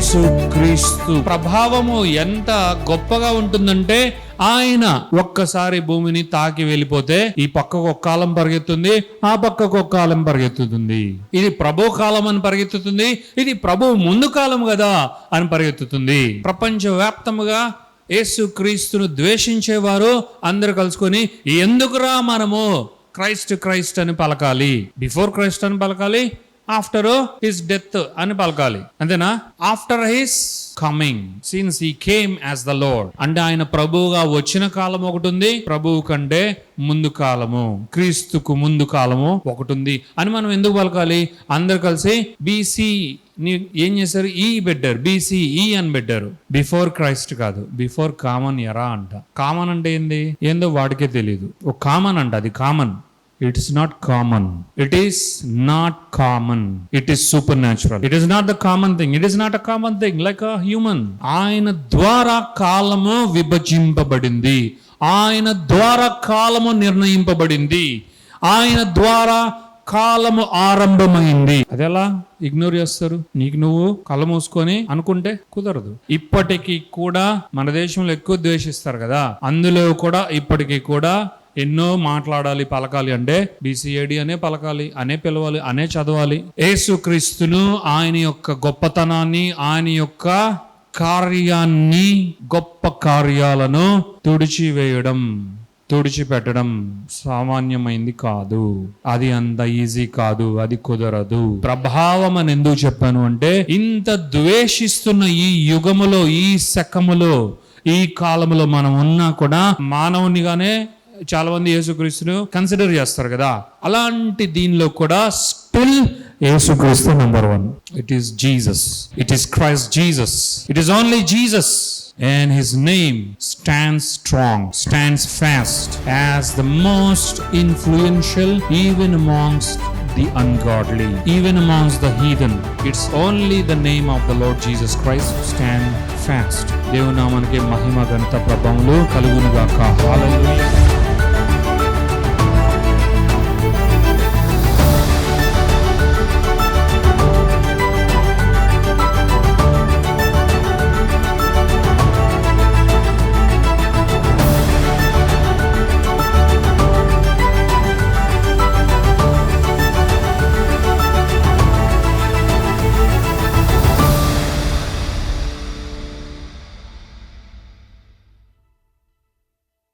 యేసు క్రీస్తు ప్రభావము ఎంత గొప్పగా ఉంటుందంటే, ఆయన ఒక్కసారి భూమిని తాకి వెళ్ళిపోతే ఈ పక్కకు ఒక కాలం పరిగెత్తుంది, ఆ పక్కకు ఒక కాలం పరిగెత్తుతుంది. ఇది ప్రభు కాలం అని పరిగెత్తుతుంది, ఇది ప్రభు ముందు కాలం కదా అని పరిగెత్తుతుంది. ప్రపంచవ్యాప్తముగా యేసు క్రీస్తును ద్వేషించేవారు అందరు కలుసుకొని, ఎందుకురా మనము క్రైస్ట్ అని పలకాలి, బిఫోర్ క్రైస్ట్ అని పలకాలి, ఆఫ్టర్ హిస్ డెత్ అని పలకాలి, అంతేనా? After his coming, since he came as the lord, అంటే ఆయన ప్రభువుగా వచ్చిన కాలం ఒకటి ఉంది, ప్రభువు కంటే ముందు కాలము, క్రీస్తుకు ముందు కాలము ఒకటి ఉంది అని మనం ఎందుకు పలకాలి? అందరు కలిసి బీసీ ఏం చేశారు? ఈ పెట్టారు, BCE అని పెట్టారు. బిఫోర్ క్రైస్ట్ కాదు, బిఫోర్ కామన్ ఎరా అంట. కామన్ అంటే ఏందో వాడికే తెలియదు. ఒక కామన్ అంట, అది common. It is not common. It is not common. It is supernatural. It is not the common thing. It is not a common thing like a human. ఆయన ద్వారా కాలము విభజింపబడింది, ఆయన ద్వారా కాలము నిర్ణయింపబడింది, ఆయన ద్వారా కాలము ఆరంభమైంది. అదెలా ఇగ్నోర్ చేస్తారు? నీకు నువ్వు కళ్ళ మూసుకొని అనుకుంటే కుదరదు. ఇప్పటికీ కూడా మన దేశంలో ఎక్కువ ద్వేషిస్తారు కదా, అందులో కూడా ఇప్పటికీ కూడా ఎన్నో మాట్లాడాలి, పలకాలి అంటే BCAD అనే పలకాలి, అనే పిలవాలి, అనే చదవాలి. యేసుక్రీస్తును, ఆయన యొక్క గొప్పతనాన్ని, ఆయన యొక్క కార్యాన్ని, గొప్ప కార్యాలను తుడిచిపెట్టడం సామాన్యమైంది కాదు. అది అంత ఈజీ కాదు, అది కుదరదు. ప్రభావం అని ఎందుకు చెప్పాను అంటే, ఇంత ద్వేషిస్తున్న ఈ యుగములో, ఈ శకములో, ఈ కాలములో మనం ఉన్నా కూడా మానవునిగానే చాలా మంది యేసుక్రీస్తును కన్సిడర్ చేస్తారు కదా. అలాంటి దీనిలో కూడా స్టిల్ యేసుక్రీస్తు number 1. It is Jesus, it is Christ Jesus, it is only Jesus. And his name stands strong, stands fast as the most influential even amongst the ungodly, even amongst the heathen. It's only the name of the Lord Jesus Christ stand fast. దేవుని నామానికి మహిమ ఘనత ప్రభావములు కలుగును గాక. హల్లెలూయా.